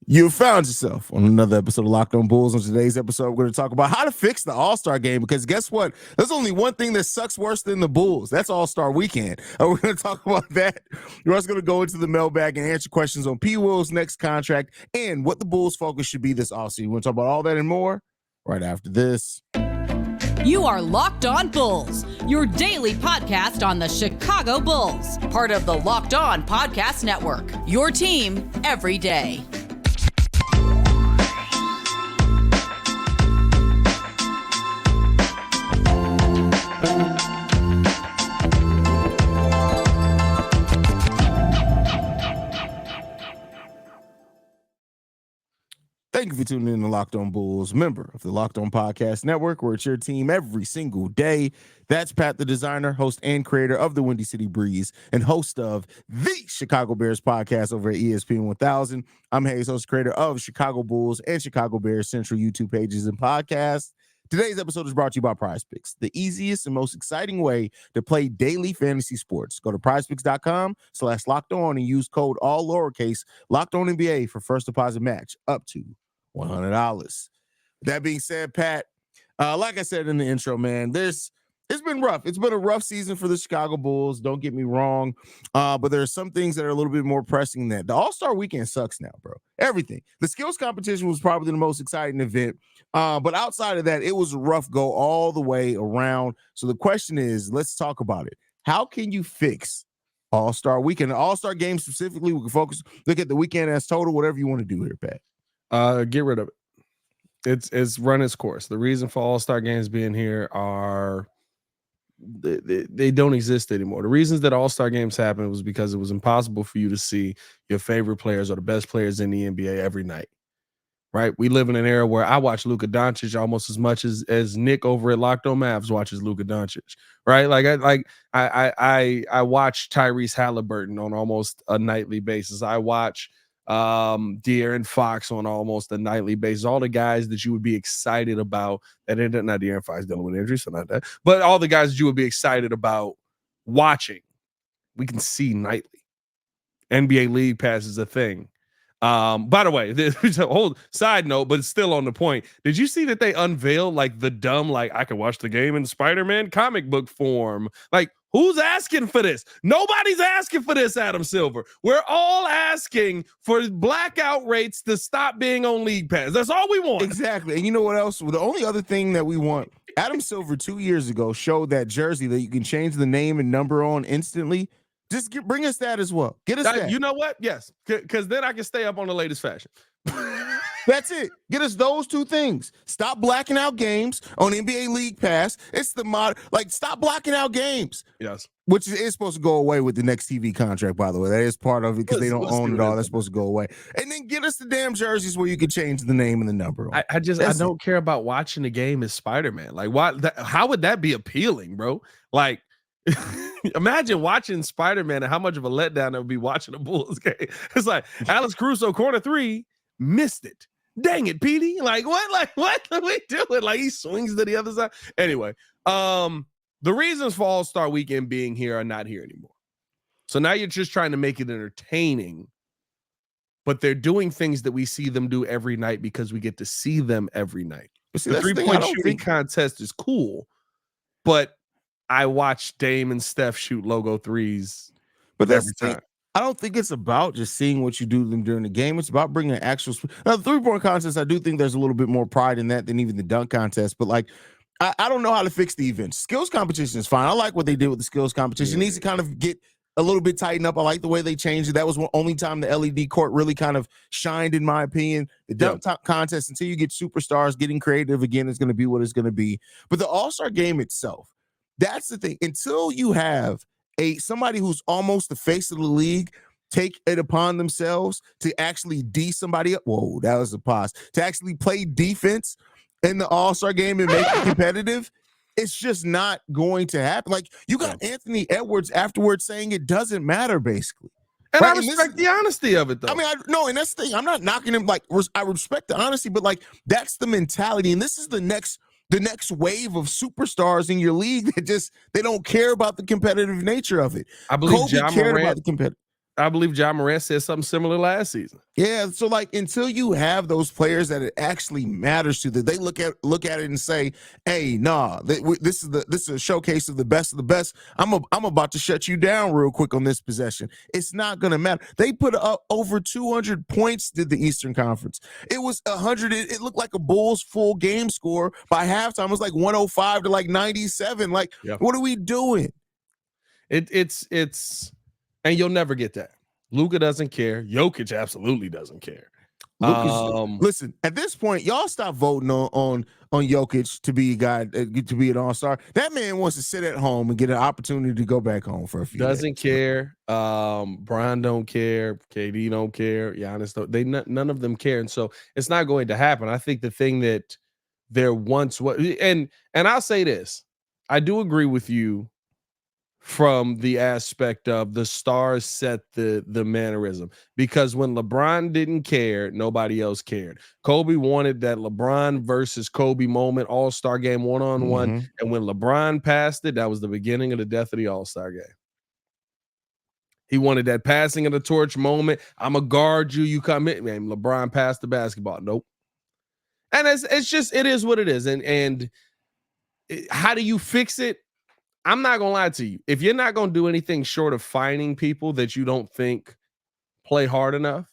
You found yourself on another episode of Locked On Bulls. On today's episode, we're going to talk about how to fix the All-Star game, because guess what? There's only one thing that sucks worse than the Bulls. That's All-Star Weekend. We're going to talk about that. We're also going to go into the mailbag and answer questions on P. Will's next contract and what the Bulls' focus should be this offseason. We're going to talk about all that and more right after this. You are Locked On Bulls, your daily podcast on the Chicago Bulls, part of the Locked On Podcast Network, your team every day. Thank you for tuning in to Locked On Bulls, member of the Locked On Podcast Network, where it's your team every single day. That's Pat the Designer, host and creator of the Windy City Breeze and host of the Chicago Bears podcast over at ESPN 1000. I'm Haize, host creator of Chicago Bulls and Chicago Bears Central YouTube pages and podcasts. Today's episode is brought to you by PrizePicks, the easiest and most exciting way to play daily fantasy sports. Go to prizepicks.com/lockedon and use code all lowercase LOCKEDONNBA for first deposit match up to $100. That being said, Pat, like I said in the intro, man, it's been rough. It's been a rough season for the Chicago Bulls. Don't get me wrong. But there are some things that are a little bit more pressing than that. The All-Star Weekend sucks now, bro. Everything. The skills competition was probably the most exciting event. But outside of that, it was a rough go all the way around. So the question is, let's talk about it. How can you fix All-Star Weekend? The All-Star game specifically, we can look at the weekend as total, whatever you want to do here, Pat. Get rid of it. It's run its course. The reason for All-Star games being here are they don't exist anymore. The reasons that All-Star games happened was because it was impossible for you to see your favorite players or the best players in the NBA every night. Right? We live in an era where I watch Luka Doncic almost as much as Nick over at Locked On Mavs watches Luka Doncic. Right? I watch Tyrese Halliburton on almost a nightly basis. I watch De'Aaron Fox on almost a nightly basis. All the guys that you would be excited about, that ended not De'Aaron Fox dealing with injuries, so not that, but all the guys that you would be excited about watching, we can see nightly. NBA League Pass is a thing. By the way, there's a whole side note, but it's still on the point. Did you see that they unveiled like the dumb, like I could watch the game in Spider-Man comic book form? Like, who's asking for this? Nobody's asking for this, Adam Silver. We're all asking for blackout rates to stop being on League Pass. That's all we want. Exactly. And you know what else? The only other thing that we want, Adam Silver 2 years ago showed that jersey that you can change the name and number on instantly. Just bring us that as well. Get us that. You know what? Yes. Because then I can stay up on the latest fashion. That's it. Get us those two things. Stop blacking out games on NBA League Pass. It's the stop blocking out games. Yes. Which is supposed to go away with the next TV contract, by the way. That is part of it because they don't own it all. That's supposed to go away. And then get us the damn jerseys where you can change the name and the number on. I don't care about watching the game as Spider-Man. Like, how would that be appealing, bro? Like, imagine watching Spider-Man and how much of a letdown it would be watching a Bulls game. It's like Alex Caruso, corner three, missed it. Dang it, Petey. Like, what? Like, what are we doing? Like, he swings to the other side. Anyway, the reasons for All-Star Weekend being here are not here anymore. So now you're just trying to make it entertaining, but they're doing things that we see them do every night because we get to see them every night. See, the three-point shooting contest is cool, but I watch Dame and Steph shoot logo threes, but that's every time. I don't think it's about just seeing what you do them during the game. It's about bringing an actual. Now, the three-point contest, I do think there's a little bit more pride in that than even the dunk contest. But like, I don't know how to fix the events. Skills competition is fine. I like what they did with the skills competition. It needs to kind of get a little bit tightened up. I like the way they changed it. That was the only time the LED court really kind of shined, in my opinion. The dunk contest, until you get superstars getting creative again, is going to be what it's going to be. But the All-Star game itself, that's the thing. Until you have somebody who's almost the face of the league take it upon themselves to actually D somebody up. Whoa, that was a pause. To actually play defense in the All-Star game and make it competitive, it's just not going to happen. Like, you got Anthony Edwards afterwards saying it doesn't matter, basically. And right? I respect the honesty of it, though. I mean, and that's the thing. I'm not knocking him. Like, I respect the honesty, but like, that's the mentality. And this is the next wave of superstars in your league that just, they don't care about the competitive nature of it. I believe Kobe cared about the competitive. I believe John Morant said something similar last season. Yeah, so like until you have those players that it actually matters to, that they look at it and say, "Hey, nah, this is a showcase of the best of the best. I'm about to shut you down real quick on this possession." It's not gonna matter. They put up over 200 points. Did the Eastern Conference? It was 100. It looked like a Bulls full game score by halftime. It was like 105 to like 97. Like, what are we doing? It's and you'll never get that. Luka doesn't care. Jokic absolutely doesn't care. Listen, at this point, y'all stop voting on Jokic to be a guy, to be an all-star. That man wants to sit at home and get an opportunity to go back home for a few Doesn't days. care. Brian don't care. KD don't care. Giannis don't. None of them care, and so it's not going to happen. I think the thing that there once was, and I'll say this, I do agree with you from the aspect of the stars set the mannerism, because when LeBron didn't care, nobody else cared. Kobe wanted that LeBron versus Kobe moment, all-star game one-on-one. And when LeBron passed it, that was the beginning of the death of the all-star game. He wanted that passing of the torch moment. I'm going to guard you. You come in. Man, LeBron passed the basketball. Nope. And it's just, it is what it is. And how do you fix it? I'm not going to lie to you. If you're not going to do anything short of finding people that you don't think play hard enough,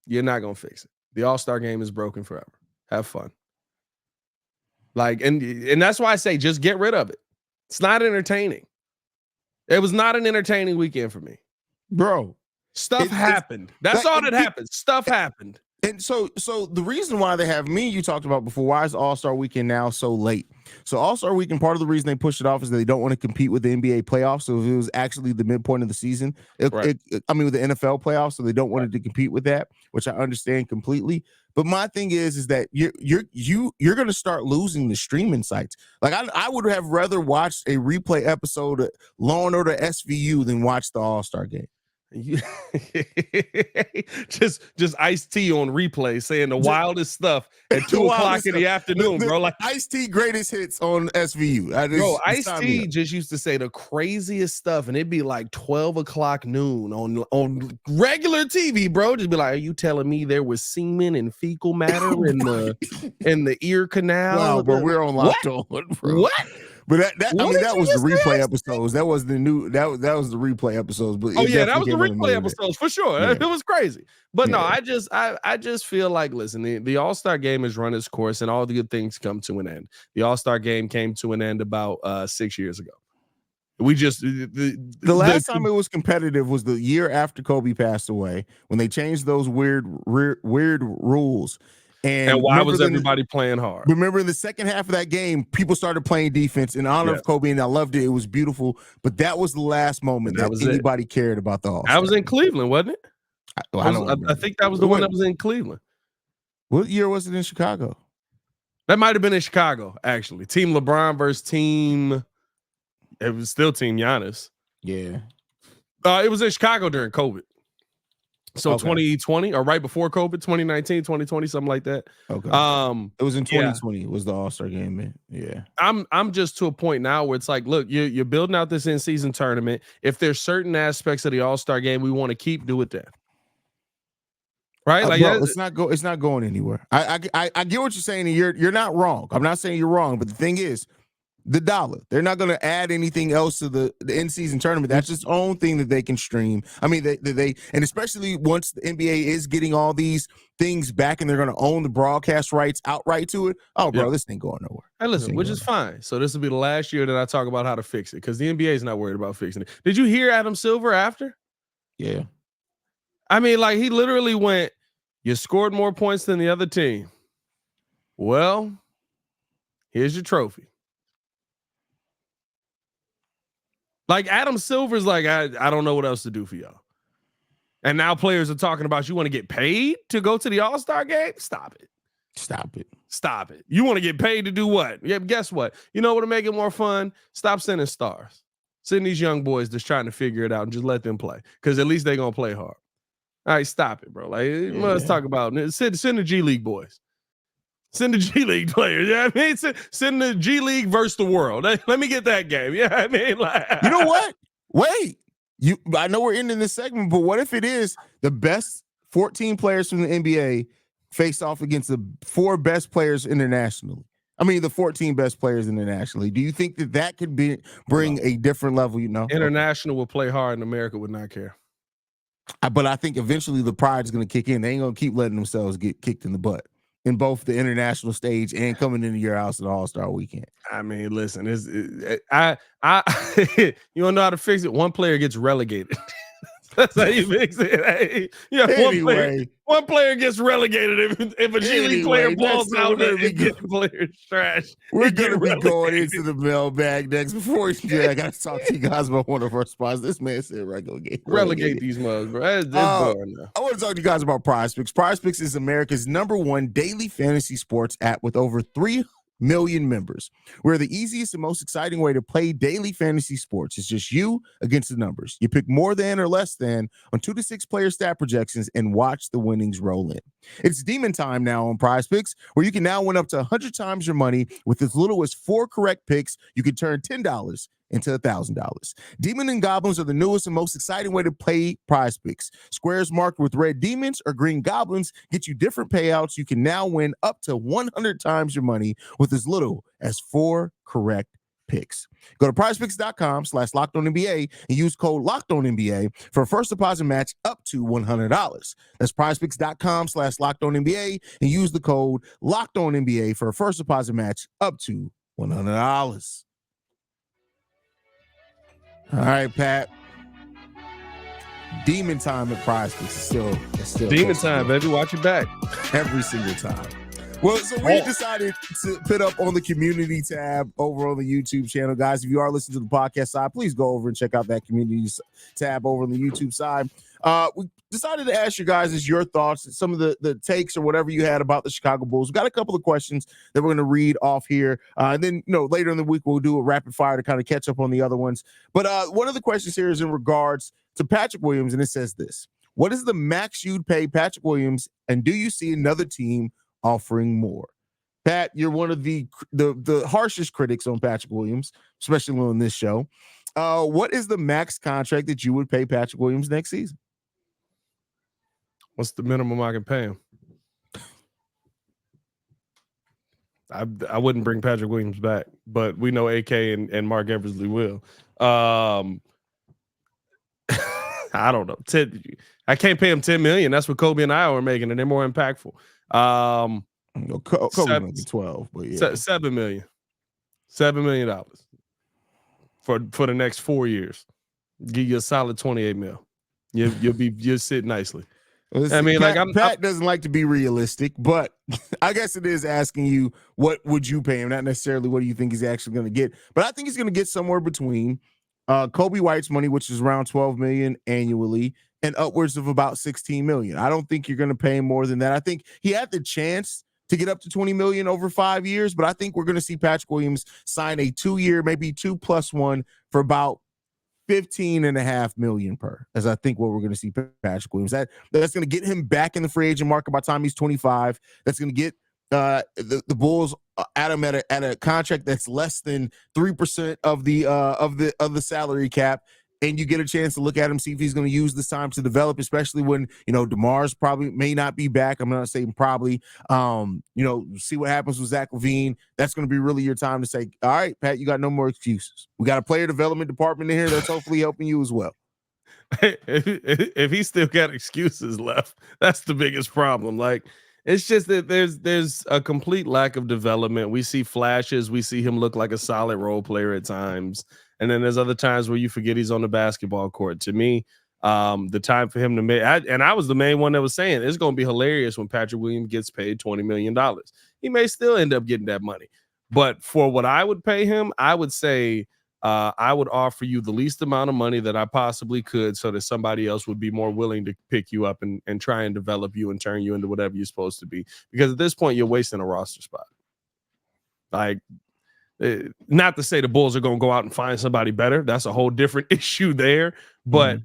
you're not going to fix it. The All-Star game is broken forever. Have fun. Like, and that's why I say just get rid of it. It's not entertaining. It was not an entertaining weekend for me. Bro. Stuff happened. That's all that happened. Stuff happened. And so the reason why they have, me and you talked about before, why is All-Star Weekend now so late? So All-Star Weekend, part of the reason they pushed it off is that they don't want to compete with the NBA playoffs. So if it was actually the midpoint of the season, with the NFL playoffs, so they don't want it to compete with that, which I understand completely. But my thing is that you're going to start losing the streaming sites. Like I would have rather watched a replay episode of Law and Order SVU than watch the All-Star game. just Ice-T on replay saying the wildest stuff at 2 o'clock in the afternoon, bro. Like Ice-T greatest hits on SVU. Bro, Ice-T just used to say the craziest stuff, and it'd be like 12 o'clock noon on regular TV, bro. Just be like, are you telling me there was semen and fecal matter in the ear canal? Wow, bro, we're on Locked On, bro. What? But that was the replay episodes. That was the replay episodes. But that was the replay episodes for sure. Yeah. It was crazy. But no, I just feel like, listen, the All-Star game has run its course, and all the good things come to an end. The All-Star game came to an end about 6 years ago. We just the last time it was competitive was the year after Kobe passed away, when they changed those weird rules. And why was everybody playing hard? Remember, in the second half of that game, people started playing defense in honor of Kobe, and I loved it. It was beautiful. But that was the last moment that anybody cared about the All-Star. I was in Cleveland, wasn't it? I think that was the one that was in Cleveland. What year was it in Chicago? That might have been in Chicago, actually. Team LeBron versus team. It was still Team Giannis. Yeah. It was in Chicago during COVID. So 2020 or right before COVID, 2019, 2020, something like that. Okay. It was in 2020 was the All-Star game, man. Yeah. I'm just to a point now where it's like, look, you're building out this in-season tournament. If there's certain aspects of the All-Star game we want to keep, do it then. Right? Like bro, it's not going anywhere. I get what you're saying, and you're not wrong. I'm not saying you're wrong, but the thing is, the dollar. They're not going to add anything else to the in-season tournament. That's its own thing that they can stream. I mean, they and especially once the NBA is getting all these things back and they're going to own the broadcast rights outright to it. Oh, bro, this ain't going nowhere. Hey, listen, which is fine. So this will be the last year that I talk about how to fix it, because the NBA is not worried about fixing it. Did you hear Adam Silver after? Yeah. I mean, like, he literally went, you scored more points than the other team. Well, here's your trophy. Like, Adam Silver's like, I don't know what else to do for y'all. And now players are talking about, you want to get paid to go to the All-Star game? Stop it. Stop it. You want to get paid to do what? Yeah, guess what? You know what'll make it more fun? Stop sending stars. Send these young boys just trying to figure it out and just let them play, because at least they're going to play hard. All right, stop it, bro. Like, let's talk about send the G League boys. Send the G League players. Yeah, I mean, send the G League versus the world. Let me get that game. Yeah, I mean, like, you know what? Wait, I know we're ending this segment, but what if it is the best 14 players from the NBA face off against the 4 best players internationally? I mean, the 14 best players internationally. Do you think that could bring a different level? International will play hard, and America would not care. But I think eventually the pride is going to kick in. They ain't going to keep letting themselves get kicked in the butt in both the international stage and coming into your house at All-Star Weekend. I mean, listen, I you don't know how to fix it. One player gets relegated. That's how you fix it. Hey, one player gets relegated if a G League player balls out and gets players trash. We're going to be going into the mailbag next. Before we do that, I got to talk to you guys about one of our spots. This man said relegate these mugs, bro. That's boring now. I want to talk to you guys about PrizePicks. PrizePicks is America's #1 daily fantasy sports app with over 3 million members. We're the easiest and most exciting way to play daily fantasy sports. It's just you against the numbers. You pick more than or less than on 2 to 6 player stat projections and watch the winnings roll in. It's demon time now on PrizePicks, where you can now win up to 100 times your money with as little as 4 correct picks. You can turn $10 into $1,000. Demon and Goblins are the newest and most exciting way to play PrizePicks. Squares marked with red demons or green goblins get you different payouts. You can now win up to 100 times your money with as little as 4 correct picks. Go to prizepicks.com/LockedOnNBA and use code LockedOnNBA for a first deposit match up to $100. That's prizepicks.com/LockedOnNBA and use the code LockedOnNBA for a first deposit match up to $100. All right, Pat. Demon time at PrizePicks is still demon time, baby. Watch your back every single time. Well, so we decided to put up on the community tab over on the YouTube channel, guys. If you are listening to the podcast side, please go over and check out that community tab over on the YouTube side. We decided to ask you guys your thoughts, some of the takes or whatever you had about the Chicago Bulls. We got a couple of questions that we're going to read off here. And then, later in the week, we'll do a rapid fire to kind of catch up on the other ones. But one of the questions here is in regards to Patrick Williams, and it says this: what is the max you'd pay Patrick Williams, and do you see another team offering more? Pat, you're one of the harshest critics on Patrick Williams, especially on this show. What is the max contract that you would pay Patrick Williams next season? What's the minimum I can pay him? I wouldn't bring Patrick Williams back, but we know AK and Mark Eversley will. I don't know. I can't pay him $10 million. That's what Kobe and I are making, and they're more impactful. Kobe making 12, but yeah, $7 million. $7 million for the next 4 years. Give you a solid 28 mil. You'll sit nicely. Listen, I mean, Pat doesn't like to be realistic, but I guess it is asking you, what would you pay him? Not necessarily what do you think he's actually going to get, but I think he's going to get somewhere between Kobe White's money, which is around $12 million annually, and upwards of about $16 million. I don't think you're going to pay him more than that. I think he had the chance to get up to $20 million over 5 years, but I think we're going to see Patrick Williams sign a 2-year, maybe 2+1 for about $15.5 million per, as I think what we're going to see Patrick Williams. That's going to get him back in the free agent market by the time he's 25. That's going to get the Bulls at him at a contract that's less than 3% of the salary cap, and you get a chance to look at him, see if he's going to use this time to develop, especially when DeMar's probably may not be back. I'm not saying probably. See what happens with Zach LaVine. That's going to be really your time to say, all right, Pat, you got no more excuses. We got a player development department in here that's hopefully helping you as well. If he's still got excuses left, that's the biggest problem. Like, it's just that there's a complete lack of development. We see flashes. We see him look like a solid role player at times. And then there's other times where you forget he's on the basketball court. To me, the time for him to make, I was the main one that was saying it's going to be hilarious when Patrick Williams gets paid $20 million. He may still end up getting that money. But for what I would pay him, I would say I would offer you the least amount of money that I possibly could so that somebody else would be more willing to pick you up and try and develop you and turn you into whatever you're supposed to be. Because at this point, you're wasting a roster spot. Like, not to say the Bulls are going to go out and find somebody better. That's a whole different issue there. But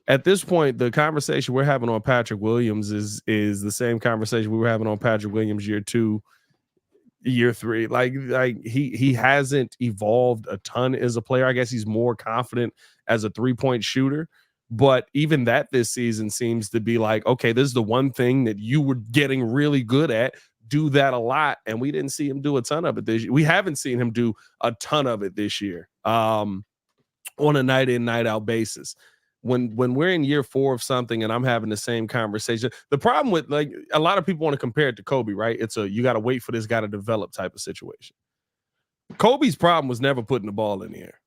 at this point, the conversation we're having on Patrick Williams is the same conversation we were having on Patrick Williams year 2, year 3. Like he hasn't evolved a ton as a player. I guess he's more confident as a 3-point shooter. But even that this season seems to be like, okay, this is the one thing that you were getting really good at. Do that a lot. And we didn't see him do a ton of it this year. We haven't seen him do a ton of it this year on a night in, night out basis. When we're in year 4 of something and I'm having the same conversation, the problem with, like, a lot of people want to compare it to Kobe, right? It's you got to wait for this guy to develop type of situation. Kobe's problem was never putting the ball in the air.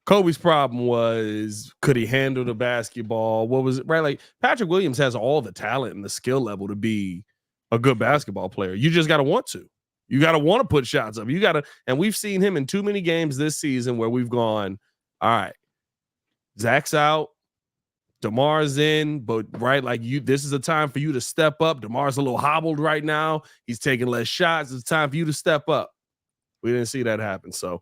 Kobe's problem was, could he handle the basketball? What was it, right? Like, Patrick Williams has all the talent and the skill level to be a good basketball player. You just got to want to. You got to want to put shots up. You got to, and we've seen him in too many games this season where we've gone, all right, Zach's out, DeMar's in, but right, like, this is a time for you to step up. DeMar's a little hobbled right now. He's taking less shots. It's time for you to step up. We didn't see that happen. So,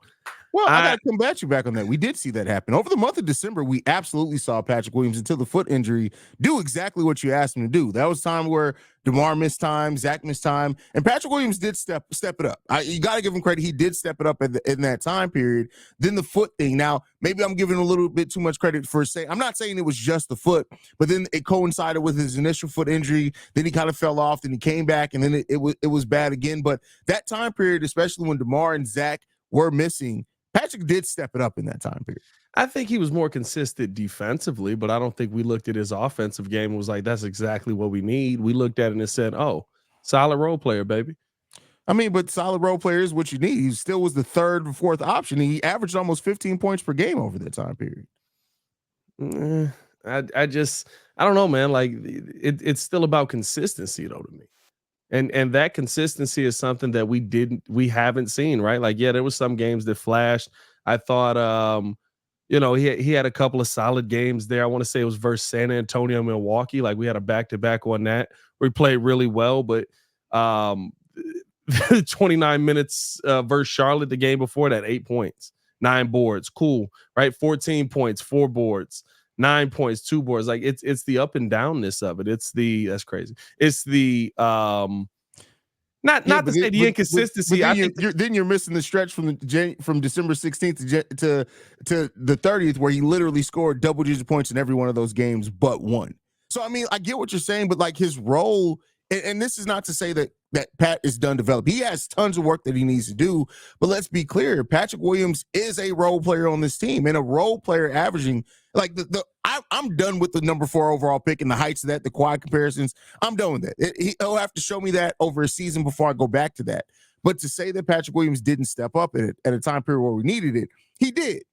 well, I got to combat you back on that. We did see that happen. Over the month of December, we absolutely saw Patrick Williams, until the foot injury, do exactly what you asked him to do. That was time where DeMar missed time, Zach missed time, and Patrick Williams did step it up. You got to give him credit. He did step it up in that time period. Then the foot thing. Now, maybe I'm giving a little bit too much credit for saying, I'm not saying it was just the foot, but then it coincided with his initial foot injury. Then he kind of fell off, then he came back, and then it was bad again. But that time period, especially when DeMar and Zach were missing, Patrick did step it up in that time period. I think he was more consistent defensively, but I don't think we looked at his offensive game and was like, that's exactly what we need. We looked at it and said, oh, solid role player, baby. I mean, but solid role player is what you need. He still was the third or fourth option. He averaged almost 15 points per game over that time period. I don't know, man. Like, it's still about consistency, though, to me. And that consistency is something that we haven't seen, right? Like, yeah, there was some games that flashed. I thought, he had a couple of solid games there. I want to say it was versus San Antonio, Milwaukee. Like, we had a back-to-back on that where he played really well, but 29 minutes versus Charlotte the game before that, 8 points, 9 boards. Cool, right? 14 points, 4 boards. 9 points, 2 boards. Like, it's the up and downness of it. That's crazy. It's the not to say the inconsistency. Then you're missing the stretch from December 16th to the 30th where he literally scored double-digit points in every one of those games but one. So I mean, I get what you're saying, but like, his role, and this is not to say that Pat is done developing. He has tons of work that he needs to do, but let's be clear, Patrick Williams is a role player on this team, and a role player averaging, like, I'm done with the number 4 overall pick and the heights of that, the quad comparisons. I'm done with that. He'll have to show me that over a season before I go back to that. But to say that Patrick Williams didn't step up at a time period where we needed it, he did.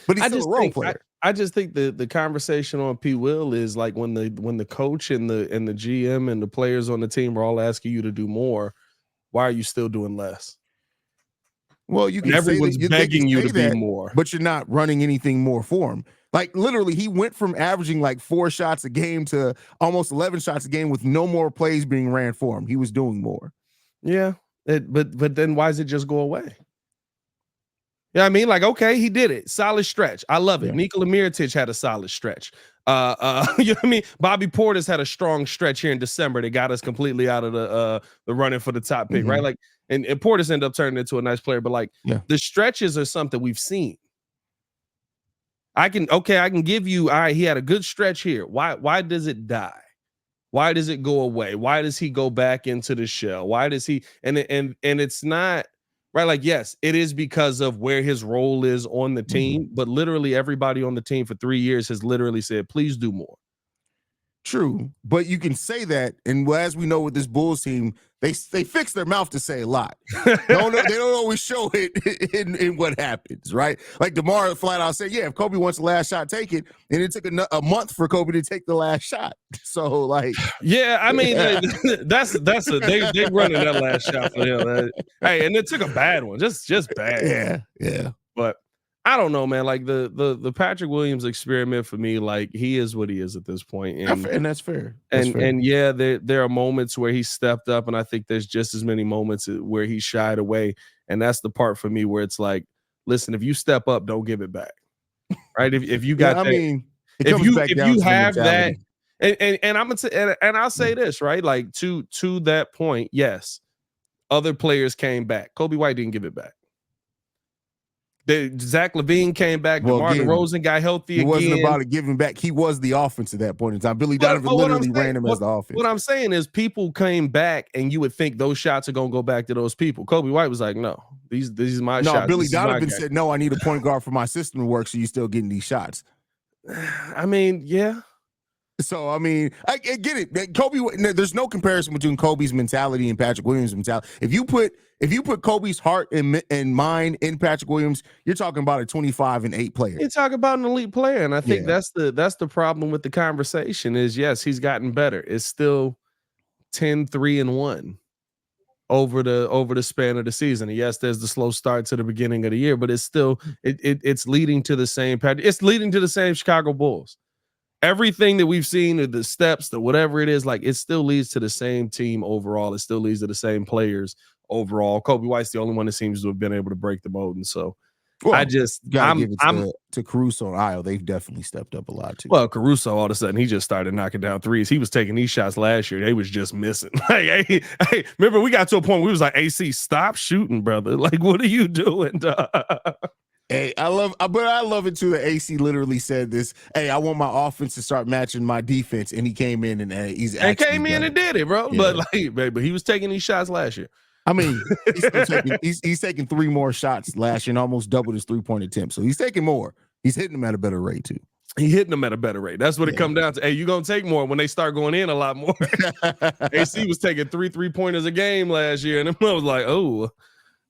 But he's still a role player. I just think the conversation on P. Will is like, when the coach and the GM and the players on the team are all asking you to do more, why are you still doing less? Well, you can everyone's say that, begging you to be more, but you're not running anything more for him. Like, literally, he went from averaging like 4 shots a game to almost 11 shots a game with no more plays being ran for him. He was doing more. Yeah, but then why does it just go away? Yeah, I mean, like, okay, he did it. Solid stretch. I love it. Yeah. Nikola Mirotic had a solid stretch. You know what I mean? Bobby Portis had a strong stretch here in December that got us completely out of the running for the top pick, right? Like, and Portis ended up turning into a nice player, but like, the stretches are something we've seen. I can give you, all right, he had a good stretch here. Why does it die? Why does it go away? Why does he go back into the shell? Why does he, and it's not, right? Like, yes, it is because of where his role is on the team, but literally everybody on the team for 3 years has literally said, please do more. True, but you can say that, and as we know with this Bulls team, they fix their mouth to say a lot. They don't always show it in what happens, right? Like, DeMar flat out said, yeah, if Kobe wants the last shot, take it, and it took a month for Kobe to take the last shot. So, like, yeah, I mean, that's they running that last shot for him. Hey, and it took a bad one, just bad. Yeah. But I don't know, man. Like, the Patrick Williams experiment for me, like, he is what he is at this point, and that's fair. And yeah, there are moments where he stepped up, and I think there's just as many moments where he shied away, and that's the part for me where it's like, listen, if you step up, don't give it back, right? If you got, that, I mean, if you have that, and I'm gonna say, and I'll say this, right? Like, to that point, yes, other players came back. Kobe White didn't give it back. Zach LaVine came back. Well, DeMar again, DeRozan got healthy again. It wasn't about it giving back. He was the offense at that point in time. Billy Donovan literally ran him as the offense. What I'm saying is people came back, and you would think those shots are going to go back to those people. Kobe White was like, no, these are my shots. No, Billy Donovan said, no, I need a point guard for my system to work, so you're still getting these shots. I mean, yeah. So, I mean, I get it. Kobe, there's no comparison between Kobe's mentality and Patrick Williams' mentality. If you put Kobe's heart and mind in Patrick Williams, you're talking about a 25-8 player. You're talking about an elite player, and I think that's the problem with the conversation is, yes, he's gotten better. It's still 10-3-1 over the span of the season. And yes, there's the slow start to the beginning of the year, but it's still it's leading to the same pattern. It's leading to the same Chicago Bulls. Everything that we've seen, the steps, the whatever it is, like it still leads to the same team overall. It still leads to the same players overall. Kobe White's the only one that seems to have been able to break the mold, and so I'm give it to Caruso and Io. They've definitely stepped up a lot too. Well, Caruso all of a sudden he just started knocking down threes. He was taking these shots last year. They was just missing. Like, hey, remember we got to a point where we was like, AC, stop shooting, brother. Like, what are you doing? Hey, I love it too that AC literally said this. Hey, I want my offense to start matching my defense, and he came in and came in and did it, bro. Yeah. But he was taking these shots last year. I mean, he's taking 3 more shots last year and almost doubled his 3-point attempt. So he's taking more. He's hitting them at a better rate too. He hitting them at a better rate. That's what it comes down to. Hey, you're gonna take more when they start going in a lot more. AC was taking 3-3-pointers a game last year, and I was like, oh,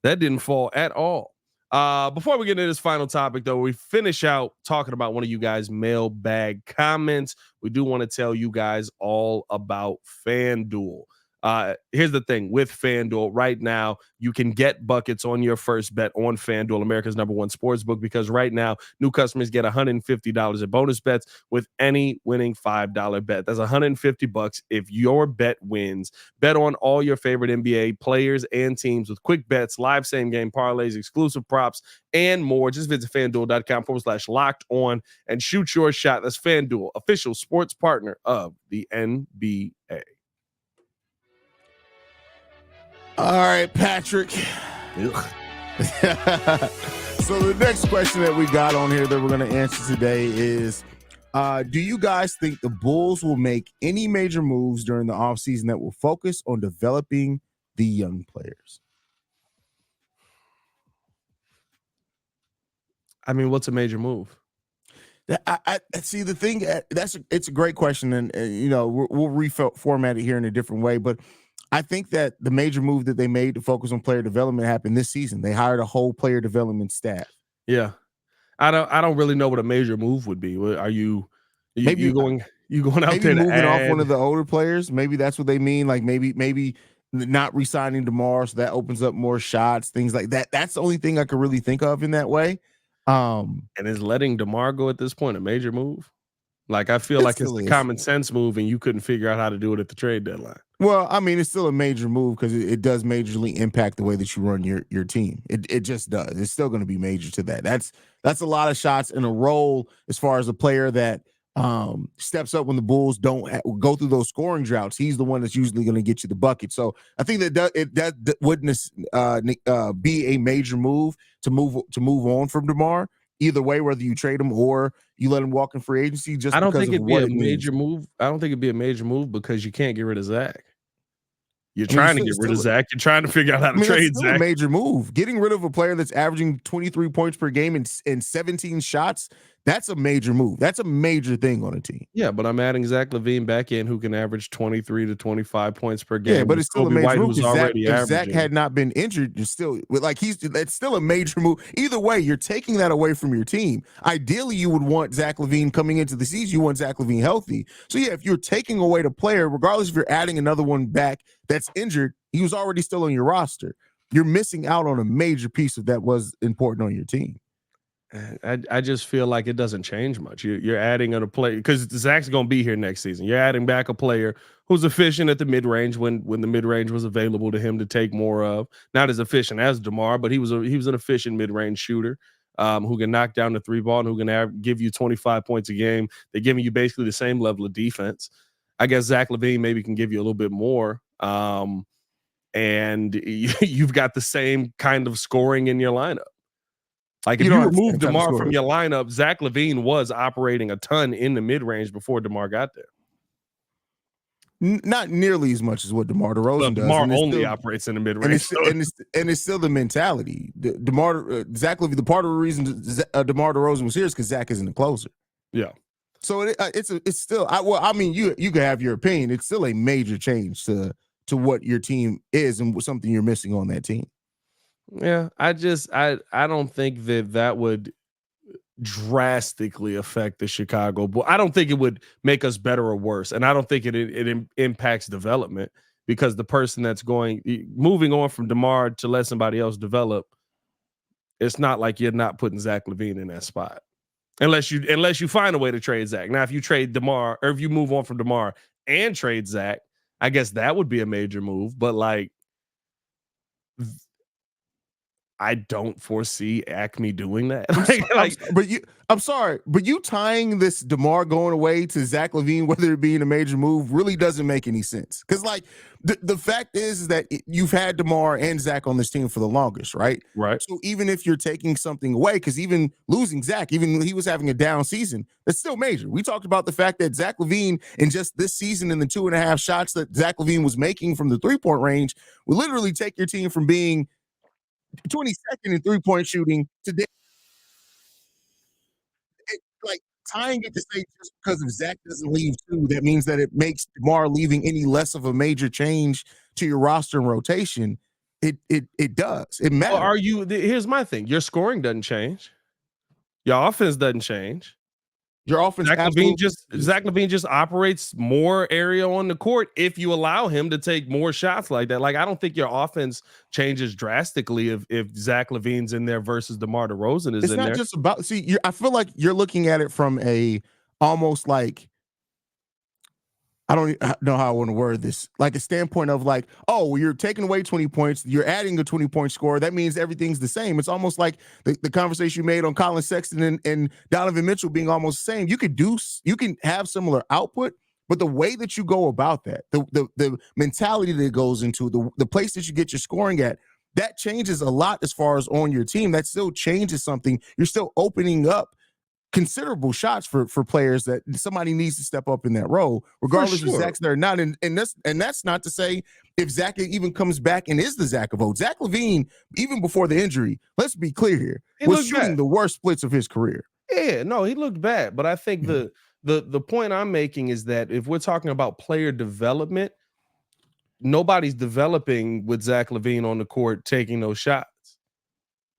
that didn't fall at all. Before we get into this final topic, though, we finish out talking about one of you guys' mailbag comments. We do want to tell you guys all about FanDuel. Here's the thing with FanDuel right now, you can get buckets on your first bet on FanDuel, America's #1 sports book, because right now new customers get $150 in bonus bets with any winning $5 bet. That's $150 if your bet wins. Bet on all your favorite NBA players and teams with quick bets, live same game parlays, exclusive props, and more. Just visit FanDuel.com/locked-on and shoot your shot. That's FanDuel, official sports partner of the NBA. All right, Patrick. So the next question that we got on here that we're going to answer today is, do you guys think the Bulls will make any major moves during the offseason that will focus on developing the young players? I mean, what's a major move? I see the thing. It's a great question, and you know we'll reformat it here in a different way, but I think that the major move that they made to focus on player development happened this season. They hired a whole player development staff. Yeah, I don't really know what a major move would be. Are you going out there moving off one of the older players? Maybe that's what they mean. Like maybe not re-signing DeMar, so that opens up more shots, things like that. That's the only thing I could really think of in that way. And is letting DeMar go at this point a major move? Like, I feel like it's the common sense move, and you couldn't figure out how to do it at the trade deadline. Well, I mean, it's still a major move because it does majorly impact the way that you run your team. It just does. It's still going to be major to that. That's a lot of shots in a role as far as a player that steps up when the Bulls don't go through those scoring droughts. He's the one that's usually going to get you the bucket. So I think that wouldn't be a major move to move on from DeMar. Either way, whether you trade him or you let him walk in free agency, I don't think it'd be a major move. I don't think it'd be a major move because you can't get rid of Zach. You're trying to get rid of Zach. You're trying to figure out how to trade Zach. A major move. Getting rid of a player that's averaging 23 points per game and 17 shots, that's a major move. That's a major thing on a team. Yeah, but I'm adding Zach LaVine back in, who can average 23 to 25 points per game. Yeah, but it's still a major move. If Zach had not been injured, it's still a major move. Either way, you're taking that away from your team. Ideally, you would want Zach LaVine coming into the season. You want Zach LaVine healthy. So yeah, if you're taking away the player, regardless if you're adding another one back that's injured, he was already still on your roster. You're missing out on a major piece of that was important on your team. I just feel like it doesn't change much. You're adding a player because Zach's going to be here next season. You're adding back a player who's efficient at the mid-range when the mid-range was available to him to take more of. Not as efficient as DeMar, but he was an efficient mid-range shooter who can knock down the 3-ball and who can give you 25 points a game. They're giving you basically the same level of defense. I guess Zach LaVine maybe can give you a little bit more. And you've got the same kind of scoring in your lineup. Like if you remove DeMar from your lineup, Zach LaVine was operating a ton in the mid-range before DeMar got there. Not nearly as much as what DeMar DeRozan does. DeMar only operates in the mid-range. And it's still the mentality. Zach LaVine, the part of the reason DeMar DeRozan was here is because Zach isn't a closer. Yeah. So it's still, you can have your opinion. It's still a major change to what your team is and something you're missing on that team. Yeah, I don't think that would drastically affect the Chicago Bulls. I don't think it would make us better or worse, and I don't think it impacts development, because the person that's moving on from DeMar to let somebody else develop, it's not like you're not putting Zach LaVine in that spot, unless you find a way to trade Zach. Now, if you trade DeMar, or if you move on from DeMar and trade Zach, I guess that would be a major move, but like, I don't foresee Acme doing that. I'm sorry, but you tying this DeMar going away to Zach LaVine, whether it be in a major move, really doesn't make any sense. Because like the fact is that you've had DeMar and Zach on this team for the longest, right? Right. So even if you're taking something away, because even losing Zach, even he was having a down season, it's still major. We talked about the fact that Zach LaVine, in just this season, in the 2.5 shots that Zach LaVine was making from the 3-point range, will literally take your team from being 22nd in 3-point shooting today. Like tying it to say just because if Zach doesn't leave too, that means that it makes DeMar leaving any less of a major change to your roster and rotation. It does. It matters. Well, here's my thing. Your scoring doesn't change. Your offense doesn't change. Your offense, Zach LaVine just operates more area on the court if you allow him to take more shots like that. Like, I don't think your offense changes drastically if Zach LaVine's in there versus DeMar DeRozan is in there. It's not just about, I feel like you're looking at it from a almost like, I don't know how I want to word this, like a standpoint of like, oh, you're taking away 20 points, you're adding a 20-point score. That means everything's the same. It's almost like the conversation you made on Colin Sexton and Donovan Mitchell being almost the same. You can have similar output, but the way that you go about that, the mentality that goes into the place that you get your scoring at, that changes a lot as far as on your team. That still changes something. You're still opening up considerable shots for players that somebody needs to step up in that role, regardless if Zach's there or not. And that's not to say if Zach even comes back and is the Zach of old. Zach LaVine, even before the injury, let's be clear here, was shooting the worst splits of his career. Yeah, no, he looked bad. But I think the point I'm making is that if we're talking about player development, nobody's developing with Zach LaVine on the court taking those shots.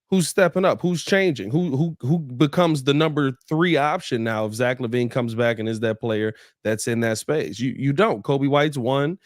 Who's stepping up? Who's changing? Who becomes the number 3 option now if Zach LaVine comes back and is that player that's in that space? You don't. Kobe White's 1,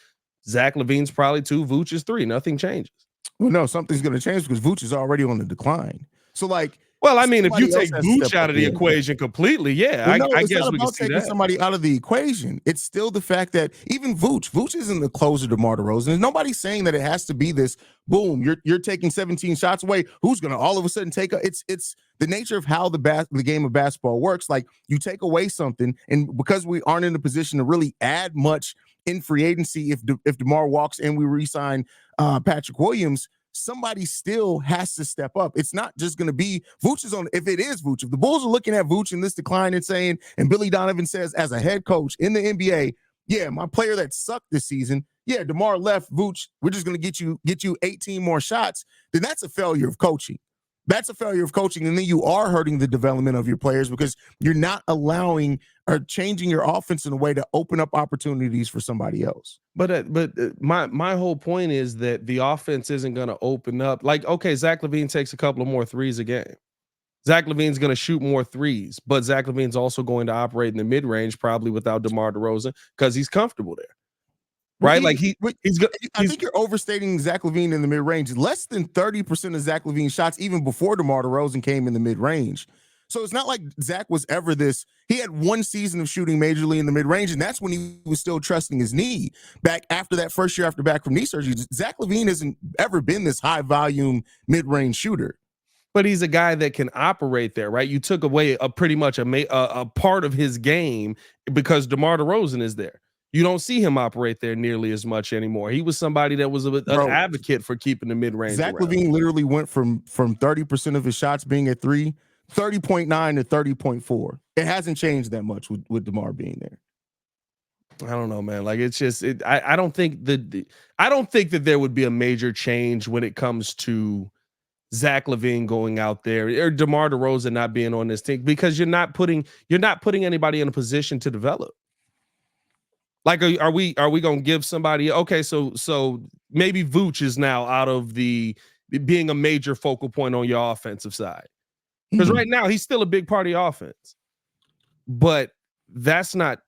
Zach LaVine's probably 2, Vooch is 3. Nothing changes. Well, no, something's going to change because Vooch is already on the decline. So like, well, I mean, if you take Vooch out of the equation completely, yeah, I guess we can see that. Somebody out of the equation. It's still the fact that even Vooch isn't the closer to DeMar DeRozan. Nobody's saying that it has to be this boom. You're taking 17 shots away. Who's going to all of a sudden take it's the nature of how the game of basketball works. Like, you take away something, and because we aren't in a position to really add much in free agency, if DeMar walks and we re-sign Patrick Williams, somebody still has to step up. It's not just going to be Vooch is on. If it is Vooch, if the Bulls are looking at Vooch in this decline and saying, and Billy Donovan says as a head coach in the NBA, yeah, my player that sucked this season, yeah, DeMar left, Vooch, we're just going to get you 18 more shots, then that's a failure of coaching. That's a failure of coaching, and then you are hurting the development of your players because you're not allowing or changing your offense in a way to open up opportunities for somebody else. But my whole point is that the offense isn't going to open up. Like, okay, Zach LaVine takes a couple of more threes a game. Zach LaVine's going to shoot more threes, but Zach LaVine's also going to operate in the mid-range probably without DeMar DeRozan because he's comfortable there. Right? I think you're overstating Zach LaVine in the mid-range. Less than 30% of Zach LaVine's shots, even before DeMar DeRozan came in the mid-range. So it's not like Zach was ever this. He had one season of shooting majorly in the mid-range, and that's when he was still trusting his knee. Back after that first year after back from knee surgery, Zach LaVine hasn't ever been this high-volume mid-range shooter. But he's a guy that can operate there, right? You took away pretty much a part of his game because DeMar DeRozan is there. You don't see him operate there nearly as much anymore. He was somebody that was an advocate for keeping the mid-range. Zach LaVine literally went from 30% of his shots being at 3, 30.9 to 30.4. It hasn't changed that much with DeMar being there. I don't know, man. Like, it's just I don't think that there would be a major change when it comes to Zach LaVine going out there or DeMar DeRozan not being on this team, because you're not putting anybody in a position to develop. Like, are we going to give somebody, okay, so maybe Vooch is now out of the being a major focal point on your offensive side, because right now he's still a big part of your offense, but that's not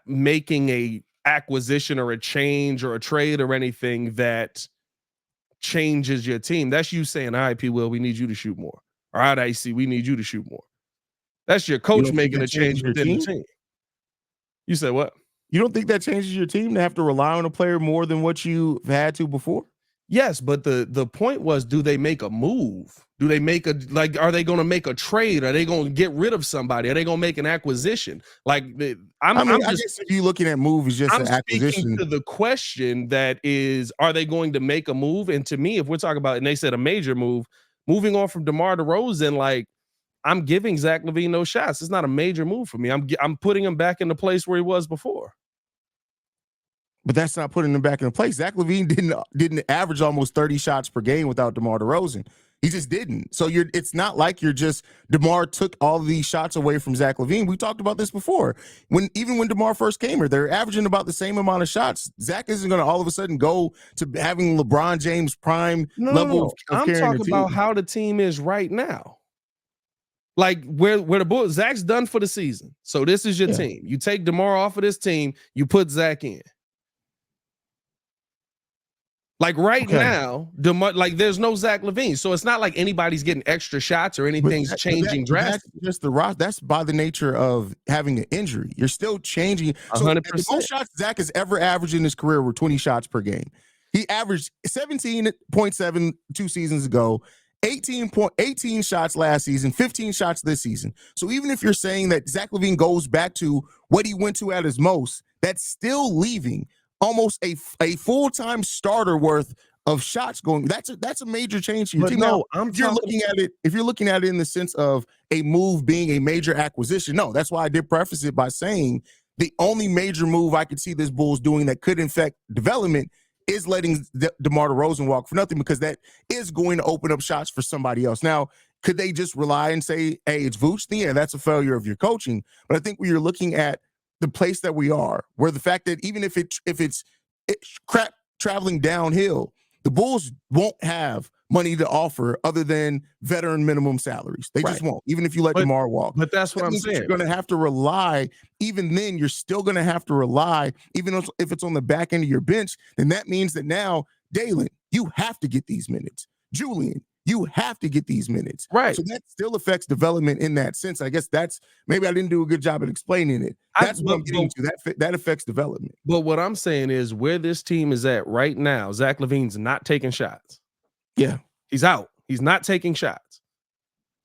making a acquisition or a change or a trade or anything that changes your team. That's you saying, all right, P. Will, we need you to shoot more. All right, IC, we need you to shoot more. That's your coach making a change within the team. You said what? You don't think that changes your team to have to rely on a player more than what you've had to before? Yes, but the point was, do they make a move? Do they make are they going to make a trade? Are they going to get rid of somebody? Are they going to make an acquisition? Like, I guess if you're looking at move is just an acquisition. Speaking to the question that is, are they going to make a move? And to me, if we're talking about, and they said a major move, moving on from DeMar DeRozan, like, I'm giving Zach LaVine no shots. It's not a major move for me. I'm putting him back in the place where he was before. But that's not putting him back in the place. Zach LaVine didn't average almost 30 shots per game without DeMar DeRozan. He just didn't. So it's not like DeMar took all of these shots away from Zach LaVine. We talked about this before. Even when DeMar first came here, they're averaging about the same amount of shots. Zach isn't going to all of a sudden go to having LeBron James prime level. I'm talking about how the team is right now. Like, where the Bulls, Zach's done for the season. So this is your team. You take DeMar off of this team, you put Zach in. Like, now, DeMar, like, there's no Zach LaVine. So it's not like anybody's getting extra shots or anything's changing drastically. That's just the rock. That's by the nature of having an injury. You're still changing. 100%. The most shots Zach has ever averaged in his career were 20 shots per game. He averaged 17.7 2 seasons ago. 18 shots last season, 15 shots this season. So even if you're saying that Zach LaVine goes back to what he went to at his most, that's still leaving almost a full-time starter worth of shots going. That's a major change to your team. No, if you're looking at it in the sense of a move being a major acquisition, no, that's why I did preface it by saying the only major move I could see this Bulls doing that could affect development is letting DeMar DeRozan walk for nothing, because that is going to open up shots for somebody else. Now, could they just rely and say, hey, it's Vooch? Yeah, that's a failure of your coaching. But I think when you're looking at the place that we are, where the fact that even if it's crap traveling downhill, the Bulls won't have money to offer other than veteran minimum salaries. They just won't, even if you let DeMar walk. But that's what I'm saying. You're going to have to rely. Even then, you're still going to have to rely, even if it's on the back end of your bench. Then that means that now, Dalen, you have to get these minutes. Julian, you have to get these minutes. Right. So that still affects development in that sense. I guess maybe I didn't do a good job at explaining it. That's what I'm getting to. That affects development. But what I'm saying is, where this team is at right now, Zach LaVine's not taking shots. Yeah. He's out. He's not taking shots.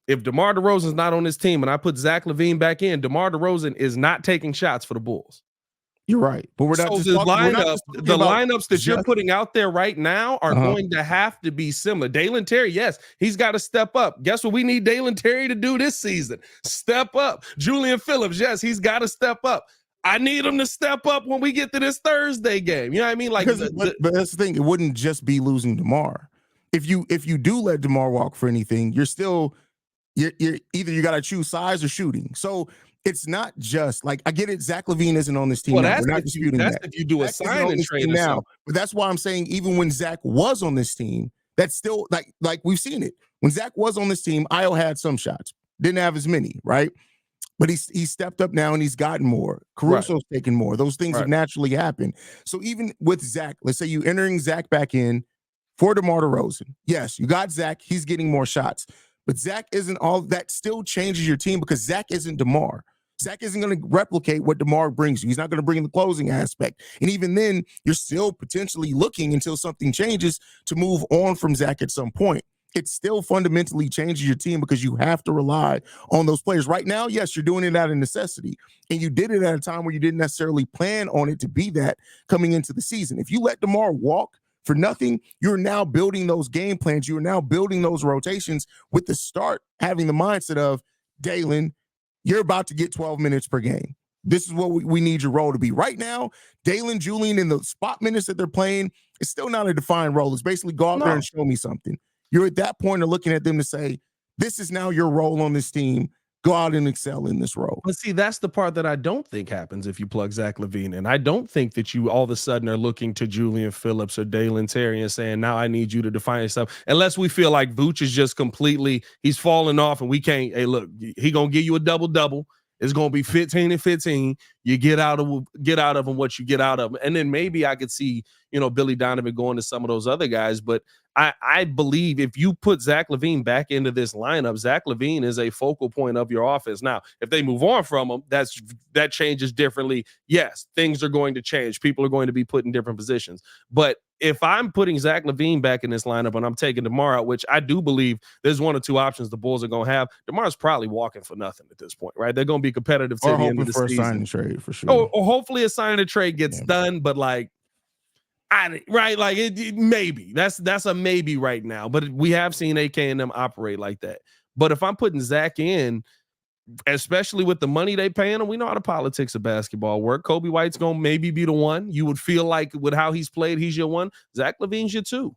If DeMar DeRozan's not on this team and I put Zach LaVine back in, DeMar DeRozan is not taking shots for the Bulls. You're right. But we're not the lineups that you're putting out there right now are going to have to be similar. Dalen Terry, yes, he's got to step up. Guess what we need Dalen Terry to do this season? Step up. Julian Phillips, yes, he's got to step up. I need him to step up when we get to this Thursday game. You know what I mean? Like, but that's the thing. It wouldn't just be losing DeMar. If you do let DeMar walk for anything, you're either you got to choose size or shooting. So it's not just like, I get it. Zach LaVine isn't on this team. Well, now. We're not disputing that. If you do a sign and trade now, but that's why I'm saying even when Zach was on this team, that's still like we've seen it. When Zach was on this team, Io had some shots, didn't have as many, right? But he stepped up now and he's gotten more. Caruso's taken more. Those things have naturally happened. So even with Zach, let's say you entering Zach back in for DeMar DeRozan. Yes, you got Zach. He's getting more shots. But Zach isn't all that. Still changes your team because Zach isn't DeMar. Zach isn't going to replicate what DeMar brings you. He's not going to bring the closing aspect. And even then, you're still potentially looking until something changes to move on from Zach at some point. it still fundamentally changes your team because you have to rely on those players. Right now, yes, you're doing it out of necessity, and you did it at a time where you didn't necessarily plan on it to be that coming into the season. If you let DeMar walk for nothing, you're now building those game plans. You are now building those rotations with the start having the mindset of, Dalen, you're about to get 12 minutes per game. This is what we need your role to be. Right now, Dalen, Julian, in the spot minutes that they're playing, it's still not a defined role. It's basically go out there and show me something. You're at that point of looking at them to say, this is now your role on this team. Go out and excel in this role. But see, that's the part that I don't think happens if you plug Zach LaVine in. I don't think that you all of a sudden are looking to Julian Phillips or Dalen Terry and saying, now I need you to define yourself. Unless we feel like Vooch is just completely, he's falling off and we can't, hey, look, he going to give you a double-double. It's going to be 15 and 15. You get out of him what you get out of him. And then maybe I could see, Billy Donovan going to some of those other guys. But I believe if you put Zach LaVine back into this lineup, Zach LaVine is a focal point of your offense. Now, if they move on from him, that changes differently. Yes, things are going to change. People are going to be put in different positions. But if I'm putting Zach LaVine back in this lineup and I'm taking DeMar out, which I do believe there's one or two options the Bulls are going to have, DeMar's probably walking for nothing at this point, right? They're going to be competitive to the end of the season. Or hoping for a sign and trade for sure. Or hopefully a sign and trade gets done, but maybe that's a maybe right now. But we have seen AK and them operate like that. But if I'm putting Zach in, especially with the money they paying him, we know how the politics of basketball work. Kobe White's gonna maybe be the one. You would feel like with how he's played, he's your one. Zach LaVine's your two.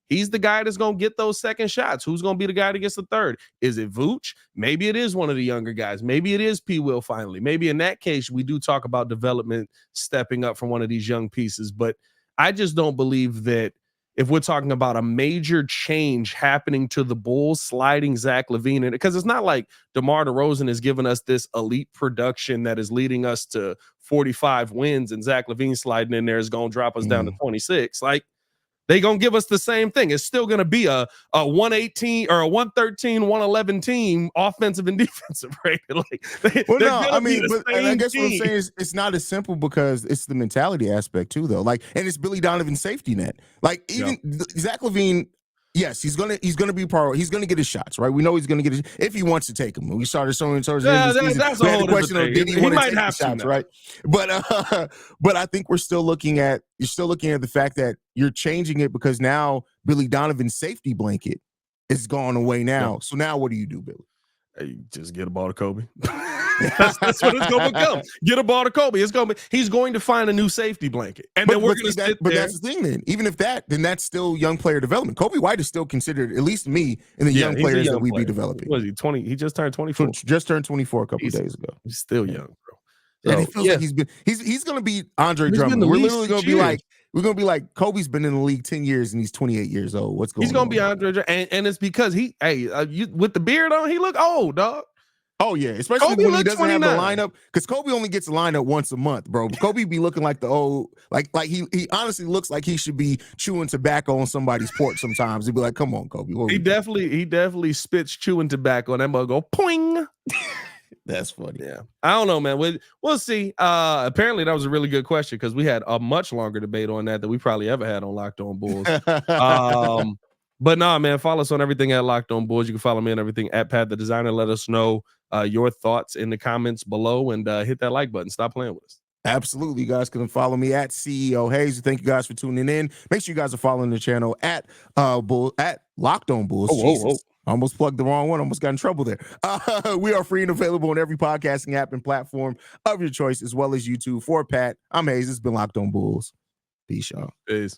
He's the guy that's gonna get those second shots. Who's gonna be the guy that gets the third? Is it Vooch? Maybe it is one of the younger guys. Maybe it is P. Will finally. Maybe in that case, we do talk about development stepping up from one of these young pieces. But I just don't believe that if we're talking about a major change happening to the Bulls, sliding Zach LaVine in it, because it's not like DeMar DeRozan has given us this elite production that is leading us to 45 wins, and Zach LaVine sliding in there is going to drop us down to 26. Like, they going to give us the same thing. It's still going to be a 118 or a 113, 111 team, offensive and defensive rating. Like, well, no, I mean, but I guess what I'm saying is it's not as simple because it's the mentality aspect too, though. Like, and it's Billy Donovan's safety net. Like, even Zach LaVine, yes, he's gonna be part. He's gonna get his shots, right? We know he's gonna get his if he wants to take them. We started showing towards the end of the season. That's a whole question of did he want to take the shots, now. right? But I think you're still looking at the fact that you're changing it because now Billy Donovan's safety blanket is gone away now. Yeah. So now what do you do, Billy? Hey, just get a ball to Kobe. That's what it's going to become. Get a ball to Kobe. He's going to find a new safety blanket, and then we're going to sit there. But that's the thing. Then, even if then that's still young player development. Kobe White is still considered, at least me, in the young players that we be developing. Was he 20? He just turned 24. Just turned 24 a couple days ago. He's still young, bro. And he feels like he's going to be Andre Drummond. We're literally going to be like. We're going to be like, Kobe's been in the league 10 years and he's 28 years old. What's going on? He's going to be Andre, and it's because with the beard on, he look old, dog. Oh, yeah, especially Kobe when he doesn't 29. Have the lineup, because Kobe only gets a lineup once a month, bro. Kobe be looking like the old, like he honestly looks like he should be chewing tobacco on somebody's porch sometimes. He'd be like, come on, Kobe. He definitely spits chewing tobacco, and that mug go, poing. That's funny. Yeah. I don't know, man. We'll see. Apparently, that was a really good question because we had a much longer debate on that than we probably ever had on Locked On Bulls. But nah, man, follow us on everything at Locked On Bulls. You can follow me on everything at Pat The Designer. Let us know your thoughts in the comments below and hit that like button. Stop playing with us. Absolutely. You guys can follow me at CEO Haize. Thank you guys for tuning in. Make sure you guys are following the channel at Locked On Bulls. Whoa. I almost plugged the wrong one. Almost got in trouble there. We are free and available on every podcasting app and platform of your choice, as well as YouTube. For Pat, I'm Haize. It's been Locked On Bulls. Peace, y'all. Peace.